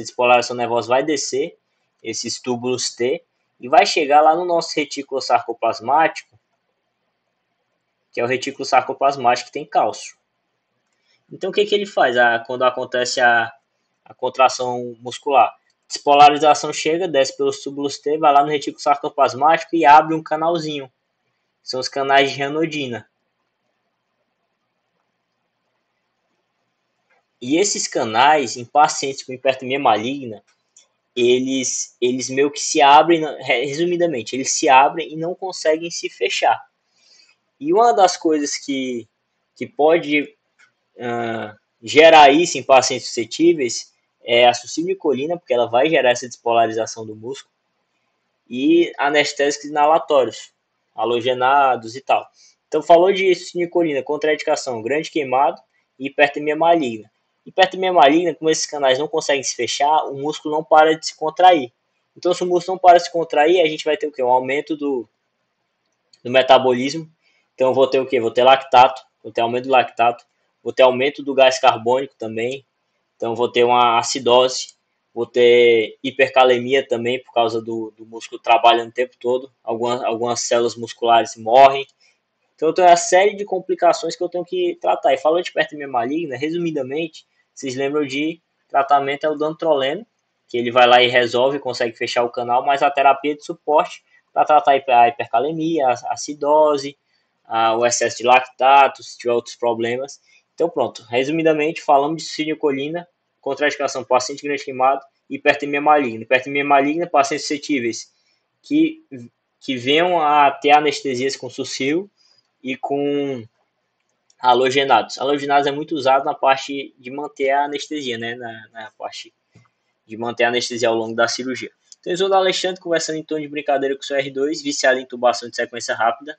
despolarização nervosa vai descer, esses túbulos T, e vai chegar lá no nosso retículo sarcoplasmático, que é o retículo sarcoplasmático que tem cálcio. Então o que ele faz quando acontece a contração muscular? Despolarização chega, desce pelos túbulos T, vai lá no retículo sarcoplasmático e abre um canalzinho. São os canais de reanodina. E esses canais, em pacientes com hipertermia maligna, eles meio que se abrem, resumidamente, eles se abrem e não conseguem se fechar. E uma das coisas que pode gerar isso em pacientes suscetíveis é a succinilcolina, porque ela vai gerar essa despolarização do músculo, e anestésicos inalatórios, halogenados e tal. Então, falou de succinilcolina, contraindicação, grande queimado e hipertermia maligna. Hipertermia maligna, como esses canais não conseguem se fechar, o músculo não para de se contrair. Então, se o músculo não para de se contrair, a gente vai ter o quê? Um aumento do metabolismo. Então, eu vou ter o quê? Vou ter lactato, vou ter aumento do lactato, vou ter aumento do gás carbônico também. Então, vou ter uma acidose, vou ter hipercalemia também, por causa do músculo trabalhando o tempo todo. Algumas células musculares morrem. Então, eu tenho uma série de complicações que eu tenho que tratar. E falando de hipertermia maligna, resumidamente, vocês lembram de tratamento é o dantroleno, que ele vai lá e resolve, consegue fechar o canal, mas a terapia de suporte para tratar a hipercalemia, a acidose, o excesso de lactato, se tiver outros problemas. Então, pronto. Resumidamente, falamos de succinilcolina, contraindicação paciente grande queimado, hipertermia maligna. Hipertermia maligna, pacientes suscetíveis que venham a ter anestesias com sucil e com halogenados. Halogenados é muito usado na parte de manter a anestesia, né? Na parte de manter a anestesia ao longo da cirurgia. Então, Isolda Alexandre conversando em tom de brincadeira com o seu R2, viciado em intubação de sequência rápida,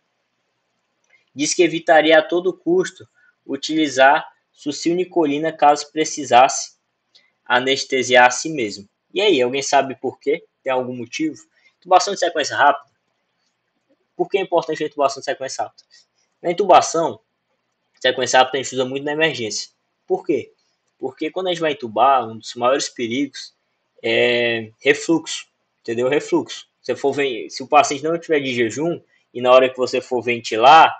diz que evitaria a todo custo utilizar succinilcolina caso precisasse anestesiar a si mesmo. E aí, alguém sabe por quê? Tem algum motivo? Intubação de sequência rápida. Por que é importante a intubação de sequência rápida? Na intubação, sequência rápida a gente usa muito na emergência. Por quê? Porque quando a gente vai intubar, um dos maiores perigos é refluxo, entendeu? Refluxo. Se o paciente não estiver de jejum e na hora que você for ventilar,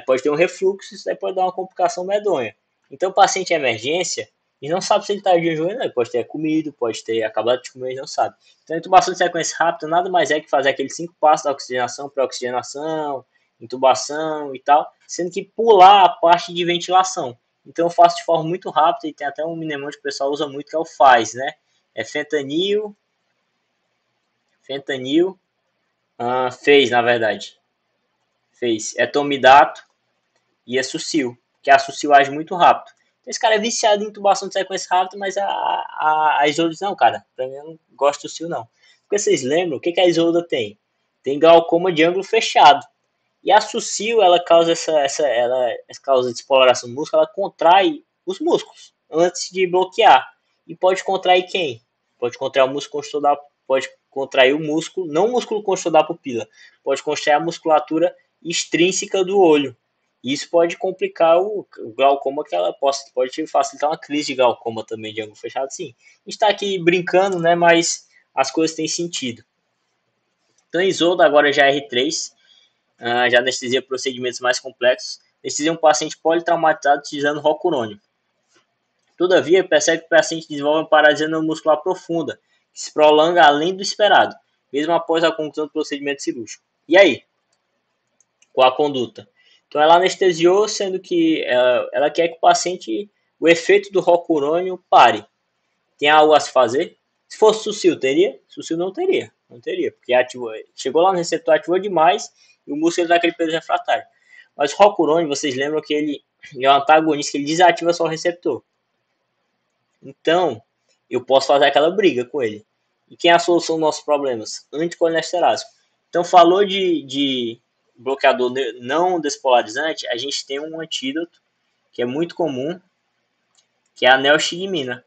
pode ter um refluxo, isso daí pode dar uma complicação medonha. Então, o paciente em emergência, e não sabe se ele está de jejum, não. Ele pode ter comido, pode ter acabado de comer, não sabe. Então, a intubação de sequência rápida nada mais é que fazer aqueles 5 passos da oxigenação, pré-oxigenação, intubação e tal, sendo que pular a parte de ventilação. Então, eu faço de forma muito rápida e tem até um mnemônico que o pessoal usa muito, que é o FAS, né? É fentanil, fez, na verdade. Fez. É tomidato e a Sucil, que a Sucil age muito rápido. Então, esse cara é viciado em intubação de sequência rápida, mas a Isolda diz, não, cara, pra mim eu não gosto do Sucil, não. Porque vocês lembram, o que a Isolda tem? Tem glaucoma de ângulo fechado. E a Sucil, ela causa ela causa descoloração do músculo, ela contrai os músculos antes de bloquear. E pode contrair quem? Pode contrair o músculo construtor pode contrair o músculo, não o músculo construtor da pupila, pode contrair a musculatura extrínseca do olho. Isso pode complicar o glaucoma, que ela pode facilitar uma crise de glaucoma também de ângulo fechado, sim. A gente está aqui brincando, né, mas as coisas têm sentido. Então, Isolda agora já é R3, já anestesia procedimentos mais complexos, anestesia um paciente politraumatizado utilizando rocurônio. Todavia, percebe que o paciente desenvolve uma paralisia neuromuscular profunda, que se prolonga além do esperado, mesmo após a conclusão do procedimento cirúrgico. E aí? Qual a conduta? Então, ela anestesiou, sendo que ela quer que o paciente, o efeito do rocurônio pare. Tem algo a se fazer? Se fosse Sucil, teria? Sucil não teria. Não teria, porque ativou, chegou lá no receptor, ativou demais e o músculo daquele peso refratário. Mas o rocurônio, vocês lembram que ele é um antagonista, ele desativa só o receptor. Então, eu posso fazer aquela briga com ele. E quem é a solução dos nossos problemas? Anticolinesterásico. Então, falou de bloqueador não despolarizante, a gente tem um antídoto que é muito comum, que é a neostigmina.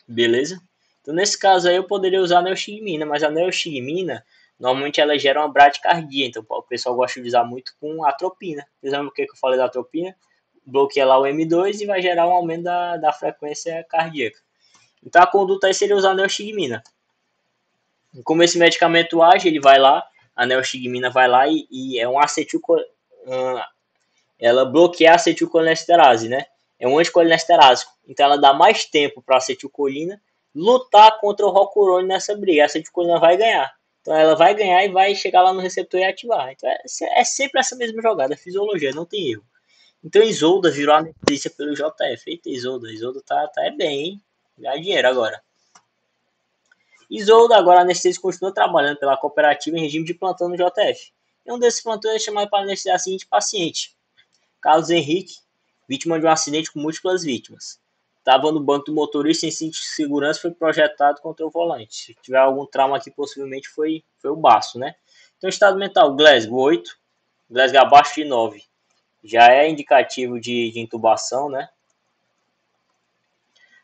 Beleza? Então, nesse caso aí, eu poderia usar a neostigmina, mas a neostigmina, normalmente ela gera uma bradicardia, então o pessoal gosta de usar muito com atropina. Vocês lembram o que eu falei da atropina? Bloqueia lá o M2 e vai gerar um aumento da frequência cardíaca. Então, a conduta aí seria usar a neostigmina. Como esse medicamento age, ele vai lá, a neostigmina vai lá e é um ela bloqueia a acetilcolinesterase, né? É um anticolinesterásico. Então ela dá mais tempo para a acetilcolina lutar contra o rocurônio nessa briga. A acetilcolina vai ganhar. Então ela vai ganhar e vai chegar lá no receptor e ativar. Então é sempre essa mesma jogada, fisiologia, não tem erro. Então Isolda virou anestesista pelo JF. Eita, Isolda tá bem, hein? Dá dinheiro agora. Isolda, agora a anestesista, continua trabalhando pela cooperativa em regime de plantão no JF. E um desses plantões é chamado para anestesiar a seguinte paciente: Carlos Henrique, vítima de um acidente com múltiplas vítimas. Estava no banco do motorista em cinto de segurança, foi projetado contra o volante. Se tiver algum trauma aqui, possivelmente foi o baço, né? Então, estado mental, Glasgow 8, Glasgow abaixo de 9. Já é indicativo de intubação, né?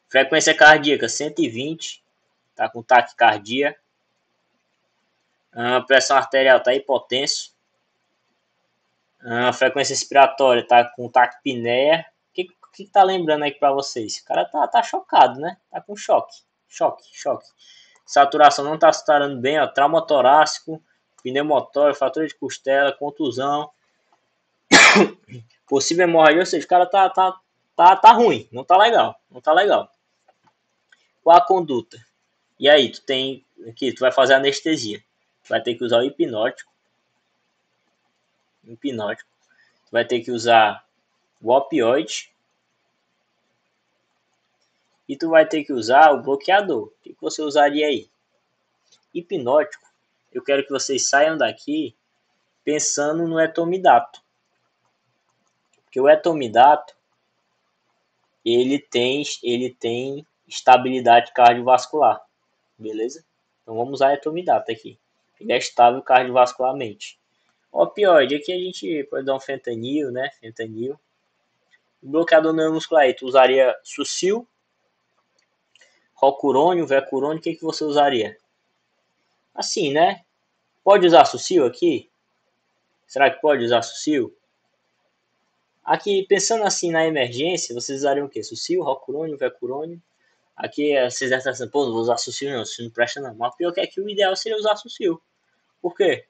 Frequência cardíaca, 120, tá com taquicardia. Pressão arterial, tá hipotenso. Frequência respiratória, tá com taquipneia. O que tá lembrando aí pra vocês? O cara tá chocado, né? Tá com choque. Choque. Saturação não tá saturando bem, ó. Trauma torácico, pneumotório, fratura de costela, contusão. Possível hemorragia, ou seja, o cara tá ruim. Não tá legal. Qual a conduta? E aí, tu vai fazer anestesia. Tu vai ter que usar o hipnótico. Tu vai ter que usar o opioide. E tu vai ter que usar o bloqueador. O que você usaria aí? Hipnótico. Eu quero que vocês saiam daqui pensando no etomidato. Porque o etomidato, ele tem estabilidade cardiovascular, beleza? Então vamos usar etomidato aqui. Ele é estável cardiovascularmente. Opioide, aqui a gente pode dar um fentanil, né? Fentanil. Bloqueador neuromuscular aí, tu usaria Sucil, Rocurônio, Vecurônio, o que você usaria? Assim, né? Pode usar Sucil aqui? Será que pode usar Sucil? Aqui, pensando assim na emergência, vocês usariam o quê? Sucil, Rocurônio, Vecurônio? Aqui vocês estão pensando, pô, não vou usar Sucil não, Sucil não presta não. Mas pior que aqui o ideal seria usar Sucil. Por quê?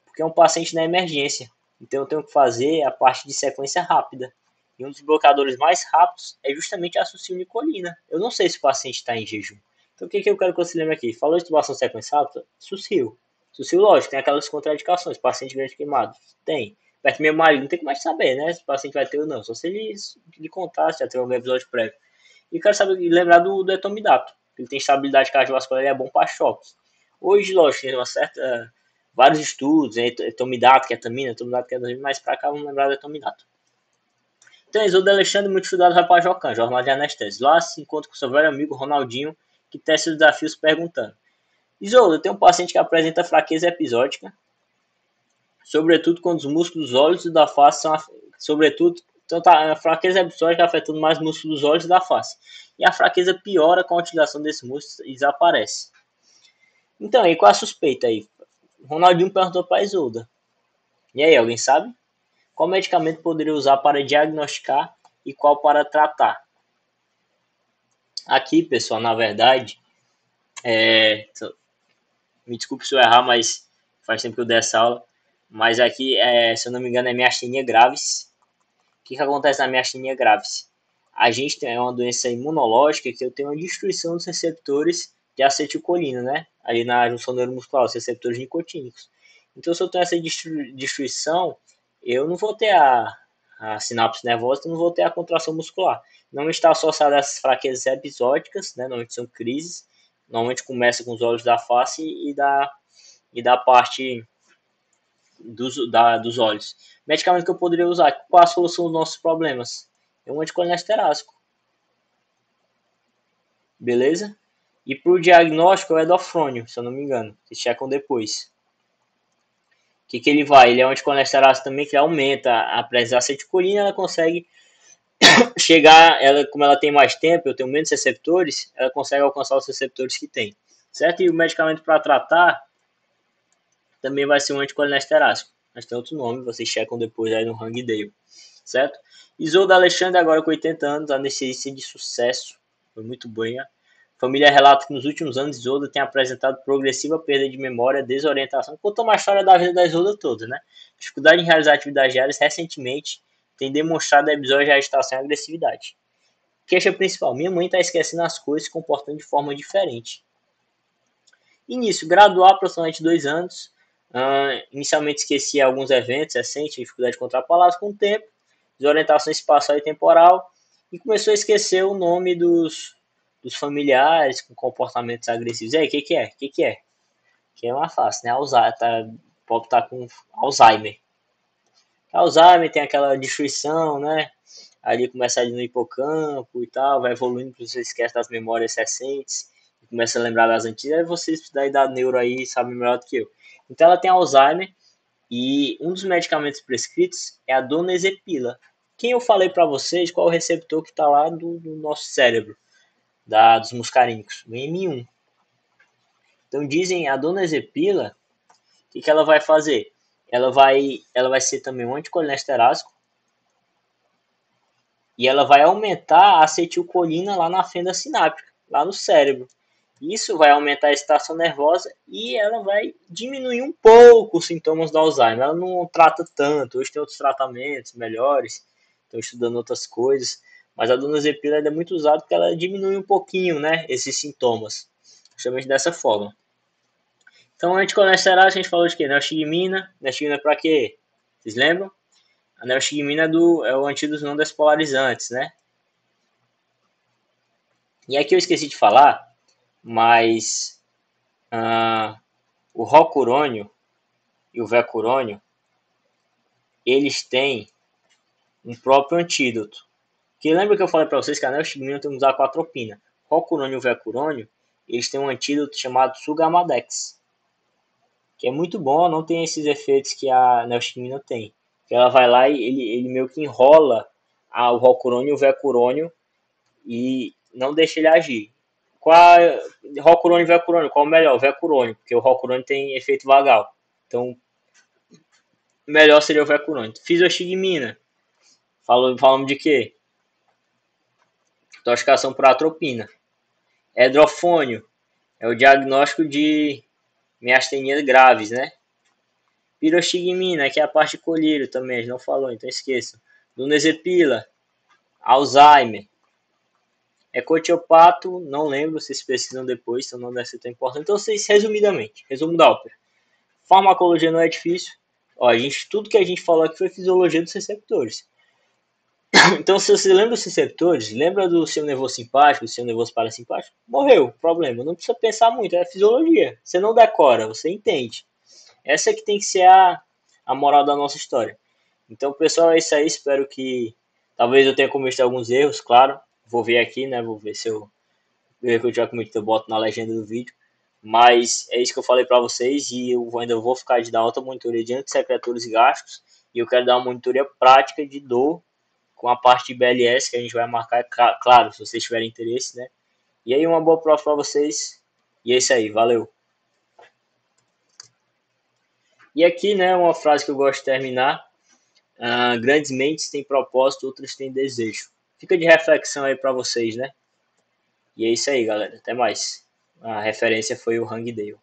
Porque é um paciente na emergência. Então eu tenho que fazer a parte de sequência rápida. E um dos bloqueadores mais rápidos é justamente a sucilnicolina. Eu não sei se o paciente está em jejum. Então o que eu quero que você lembre aqui? Falou de tubação sequência rápida? Sucil. Sucil, lógico, tem aquelas contraindicações. Paciente grande queimado. Tem. Hipertermia maligna, não tem como mais saber, né? Se o paciente vai ter ou não. Só se ele contar, se já teve algum episódio prévio. E quero saber, lembrar do etomidato. Ele tem estabilidade cardiovascular e é bom para choques. Hoje, lógico, tem uma certa vários estudos, etomidato, ketamina, mas para cá vamos lembrar do etomidato. Então, Isolda Alexandre, muito estudado, vai para Jocan, Jornal de Anestésia. Lá se encontra com seu velho amigo Ronaldinho, que testa os desafios perguntando: Isolda, tem um paciente que apresenta fraqueza episódica, sobretudo quando os músculos dos olhos e da face são, sobretudo, então a fraqueza episódica afetando mais músculos dos olhos e da face. E a fraqueza piora com a utilização desses músculos e desaparece. Então, aí, qual a suspeita aí? Ronaldinho perguntou para a Isolda. E aí, alguém sabe? Qual medicamento poderia usar para diagnosticar e qual para tratar? Aqui, pessoal, na verdade, me desculpe se eu errar, mas faz tempo que eu dei essa aula. Mas aqui, se eu não me engano, é miastenia gravis. O que acontece na miastenia gravis? A gente tem uma doença imunológica que eu tenho uma destruição dos receptores de acetilcolina, né? Ali na junção neuromuscular, os receptores nicotínicos. Então, se eu tenho essa destruição, eu não vou ter a sinapse nervosa, então não vou ter a contração muscular. Não está associada a essas fraquezas episódicas, né? Normalmente são crises. Normalmente começa com os olhos da face e da parte dos olhos. Medicamento que eu poderia usar. Qual a solução dos nossos problemas? É um anticolinesterásico. Beleza? E para o diagnóstico é o edofrônio, se eu não me engano. Vocês checam depois. O que ele vai? Ele é um anticolinesterásico também que aumenta a presença de acetilcolina. Ela consegue chegar, como ela tem mais tempo, eu tenho menos receptores, ela consegue alcançar os receptores que tem. Certo? E o medicamento para tratar também vai ser um anticolinesterásico. Mas tem outro nome, vocês checam depois aí no Hangdale. Certo? Isolda Alexandre, agora com 80 anos, anestesista de sucesso. Foi muito boa. Família relata que nos últimos anos Isolda tem apresentado progressiva perda de memória, desorientação. Contou uma história da vida da Isolda toda, né? Dificuldade em realizar atividades diárias recentemente tem demonstrado episódios de agitação e agressividade. Queixa principal: minha mãe está esquecendo as coisas e se comportando de forma diferente. Início: graduar aproximadamente 2 anos. Inicialmente esquecia alguns eventos recentes, dificuldade de encontrar palavras com o tempo, desorientação espacial e temporal, e começou a esquecer o nome dos familiares com comportamentos agressivos. E aí, o que é? Que é uma fácil, né? Alzheimer, pode estar com Alzheimer. Alzheimer tem aquela destruição, né? Ali começa ali no hipocampo e tal, vai evoluindo, você esquece das memórias recentes, começa a lembrar das antigas, aí vocês da idade neuro aí sabem melhor do que eu. Então ela tem Alzheimer e um dos medicamentos prescritos é a donezepila. Quem eu falei para vocês, qual é o receptor que está lá do nosso cérebro, dos muscarínicos? O M1. Então dizem a donezepila, o que ela vai fazer? Ela vai ser também um anticolinesterásico e ela vai aumentar a acetilcolina lá na fenda sináptica, lá no cérebro. Isso vai aumentar a excitação nervosa e ela vai diminuir um pouco os sintomas do Alzheimer. Ela não trata tanto, hoje tem outros tratamentos melhores, estão estudando outras coisas, mas a donazepina é muito usada porque ela diminui um pouquinho, né, esses sintomas, justamente dessa forma. Então, anticolinesterásico, a gente falou de quê? Neostigmina. Neostigmina para quê? Vocês lembram? A neostigmina é o antídoto não despolarizantes, né? E aqui eu esqueci de falar, mas o rocurônio e o vecurônio, eles têm um próprio antídoto. Que lembra que eu falei para vocês que a neostigmina tem que usar com atropina. Rocurônio e vecurônio, eles têm um antídoto chamado Sugamadex, que é muito bom, não tem esses efeitos que a neostigmina tem. Que ela vai lá e ele meio que enrola o rocurônio e o vecurônio e não deixa ele agir. Rocurônio e vecurônio, qual o melhor? O vecurônio, porque o rocurônio tem efeito vagal. Então, melhor seria o vecurônio. Fisiostigmina, falamos de quê? Intoxicação por atropina. Hidrofônio é o diagnóstico de miastenias graves, né? Pirostigmina, que é a parte de colírio também, a gente não falou, então esqueçam. Lunezepila, Alzheimer. Ecotiopato, não lembro, vocês pesquisam depois, então não deve ser tão importante. Então, vocês, resumidamente, resumo da ópera. Farmacologia não é difícil. Ó, tudo que a gente falou aqui foi fisiologia dos receptores. Então, se você lembra dos receptores, lembra do seu nervoso simpático, do seu nervoso parasimpático, morreu, problema. Não precisa pensar muito, é fisiologia. Você não decora, você entende. Essa é que tem que ser a moral da nossa história. Então, pessoal, é isso aí. Espero que talvez eu tenha cometido alguns erros, claro. Vou ver aqui, né? Vou ver se eu ver que eu já cometi, eu boto na legenda do vídeo. Mas é isso que eu falei para vocês e eu ainda vou ficar de dar alta monitoria de antissecretores e gastos. E eu quero dar uma monitoria prática de dor com a parte de BLS que a gente vai marcar, claro, se vocês tiverem interesse, né? E aí, uma boa prova para vocês. E é isso aí, valeu. E aqui, né, uma frase que eu gosto de terminar. Grandes mentes têm propósito, outras têm desejo. Fica de reflexão aí para vocês, né? E é isso aí, galera. Até mais. A referência foi o Hangdale.